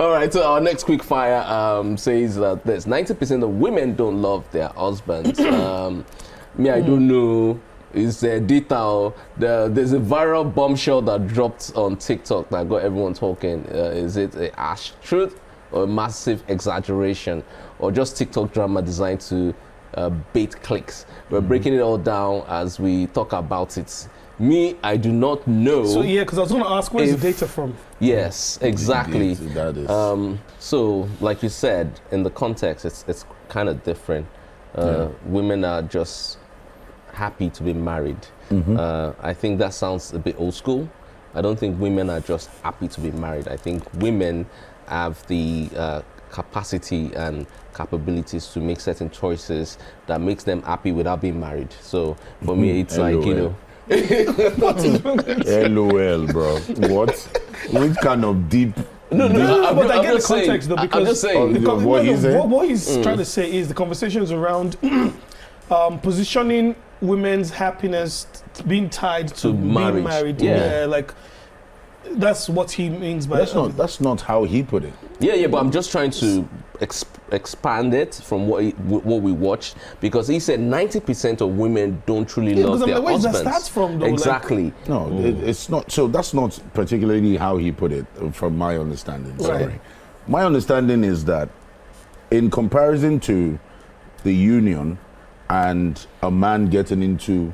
All right, so our next quick fire says that there's 90% of women don't love their husbands. I don't know. Is data. There's a viral bombshell that dropped on TikTok that got everyone talking. Is it a harsh truth or a massive exaggeration, or just TikTok drama designed to bait clicks? We're breaking it all down as we talk about it. Me, I do not know. So yeah, because I was going to ask, where's the data from? Yes, exactly. That is. So, like you said, in the context, it's kind of different. Women are just happy to be married. I think that sounds a bit old school. I don't think women are just happy to be married. I think women have the capacity and capabilities to make certain choices that makes them happy without being married. So for me, it's like, you know. LOL, bro. What? Which kind of deep... No, but I get the context though, because I'm just saying. What he's trying to say is the conversations around positioning women's happiness being tied to being married. Yeah, like that's what he means by that's not how he put it. Yeah, but I'm just trying to expand it from what we watched, because he said 90% of women don't truly love their husbands. Where that starts from, though, exactly. It's not. So that's not particularly how he put it, from my understanding. Sorry. Right. My understanding is that in comparison to the union and a man getting into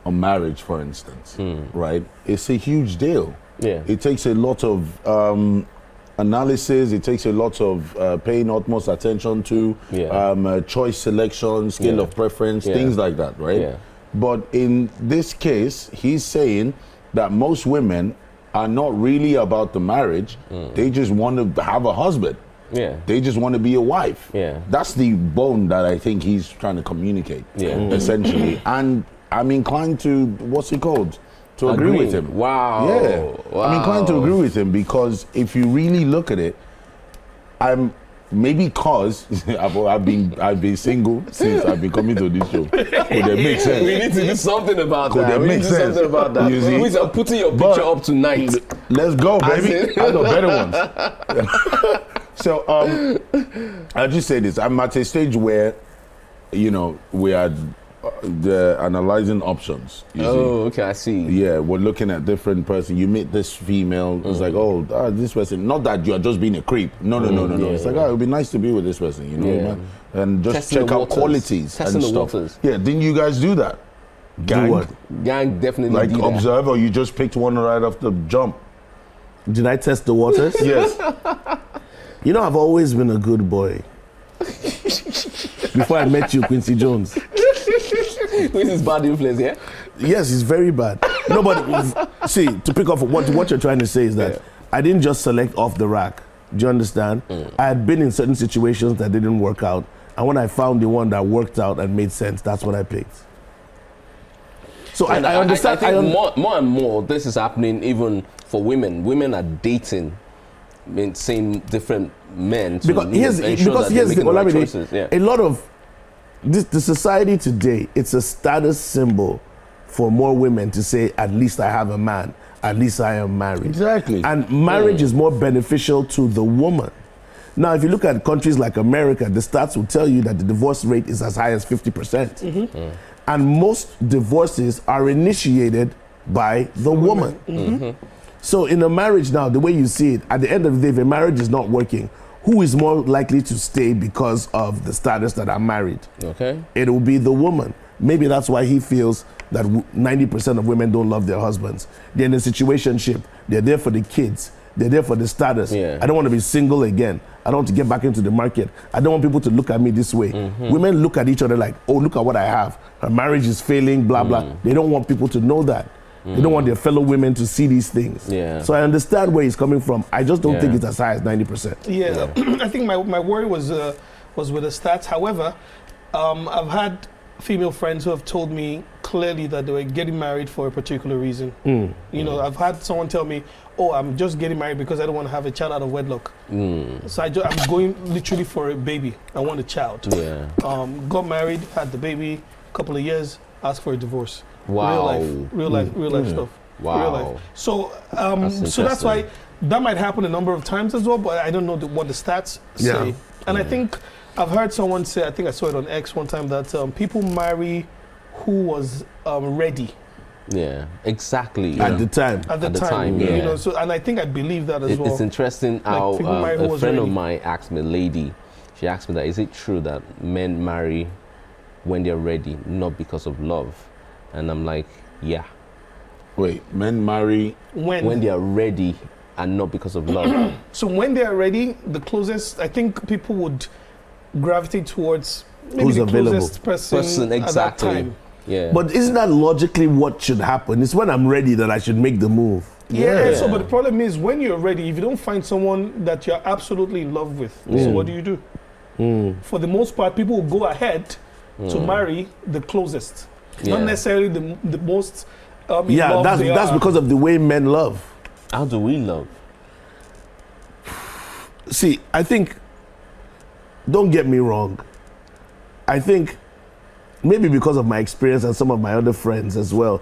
a marriage, for instance, right? It's a huge deal. Yeah. It takes a lot of analysis. It takes a lot of paying utmost attention to choice selection, scale of preference, things like that, right? Yeah. But in this case, he's saying that most women are not really about the marriage. They just want to have a husband. Yeah. They just want to be a wife. Yeah. That's the bone that I think he's trying to communicate, essentially. And I'm inclined to, what's it called? To agree with him. Wow. Yeah. Wow. I'm inclined to agree with him, because if you really look at it, maybe cause I've been single since I've been coming to this show. Could it make sense? We need to do something about Could that. it We need make to do sense? something about that. You see? We are putting your picture up tonight. Let's go, baby. I got better ones. So I'll just say this. I'm at a stage where, we are analyzing options. Okay, I see. Yeah, we're looking at different person. You meet this female, it's like, this person. Not that you're just being a creep. No. It's like, it would be nice to be with this person, man? And just Testing check out qualities Testing and the stuff. waters. Yeah, didn't you guys do that? Gang? Do what? Gang definitely Like did that. observe, or you just picked one right off the jump? Did I test the waters? Yes. You know, I've always been a good boy. Before I met you, Quincy Jones. Quincy's bad influence, yeah? Yes, he's very bad. No, but see, to pick up what you're trying to say is that I didn't just select off the rack. Do you understand? I had been in certain situations that didn't work out, and when I found the one that worked out and made sense, that's what I picked. So I understand. I think more and more this is happening even for women. Women are dating, seeing different men to here's the right choices. Yeah. A lot of the society today, it's a status symbol for more women to say, at least I have a man, at least I am married. Exactly. And marriage is more beneficial to the woman. Now, if you look at countries like America, the stats will tell you that the divorce rate is as high as 50%. And most divorces are initiated by the woman. So in a marriage now, the way you see it, at the end of the day, if a marriage is not working, who is more likely to stay because of the status that I'm married? Okay. It will be the woman. Maybe that's why he feels that 90% of women don't love their husbands. They're in a situationship. They're there for the kids. They're there for the status. Yeah. I don't want to be single again. I don't want to get back into the market. I don't want people to look at me this way. Women look at each other like, oh, look at what I have. Her marriage is failing, blah, blah. They don't want people to know that. They don't want their fellow women to see these things. Yeah. So I understand where he's coming from. I just don't think it's as high as 90%. Yeah. I think my worry was with the stats. However, I've had female friends who have told me clearly that they were getting married for a particular reason. I've had someone tell me, oh, I'm just getting married because I don't want to have a child out of wedlock. So I'm going literally for a baby. I want a child. Yeah. Got married, had the baby, couple of years, asked for a divorce. Wow. Real life stuff. Wow. Real life. So, That's so that's why interesting. that might happen a number of times as well, but I don't know what the stats say. Yeah. And I think I've heard someone say, I think I saw it on X one time, that people marry who was ready Yeah, exactly. At the time. at the At the time. time, You yeah. know, so and I think I believe that as well. It's interesting how people marry who a was friend of ready. mine asked me, a lady, she asked me that, is it true that men marry when they're ready, not because of love? And I'm like, yeah, Wait, men marry. when they are ready and not because of love. So when they are ready, the closest, I think people would gravitate towards maybe Who's the available. closest person exactly. at that time. Yeah. But isn't that logically what should happen? It's when I'm ready that I should make the move. Yeah. So, Yeah. but the problem is when you're ready, if you don't find someone that you're absolutely in love with, so what do you do? For the most part, people will go ahead to marry the closest, Yeah. not necessarily the most. In Yeah, love that's they that's are. because of the way men love. How do we love? See, I think, don't get me wrong, I think maybe because of my experience and some of my other friends as well,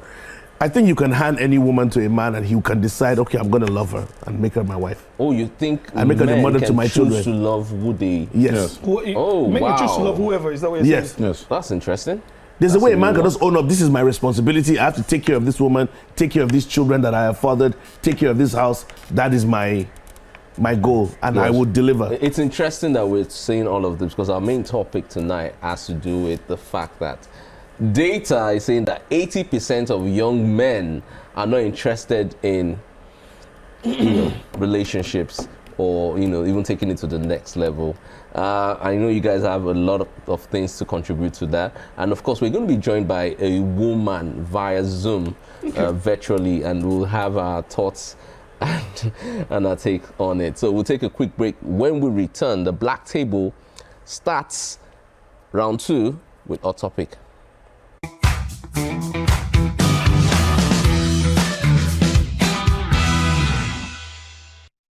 I think you can hand any woman to a man and he can decide, okay, I'm going to love her and make her my wife. Oh, you think I make her the men mother to can my choose children. to love who they? Yes. Oh, Make you choose to wow. love whoever. Is that what you're Yes. saying? Yes. That's interesting. There's a That's way a a man new can one. just own up, this is my responsibility. I have to take care of this woman, take care of these children that I have fathered, take care of this house. That is my goal, and I Yes. will deliver. It's interesting that we're saying all of this because our main topic tonight has to do with the fact that data is saying that 80% of young men are not interested in relationships or even taking it to the next level. I know you guys have a lot of things to contribute to that, and of course we're going to be joined by a woman via Zoom virtually, and we'll have our thoughts and our take on it. So we'll take a quick break. When we return, the Black Table starts round 2 with our topic.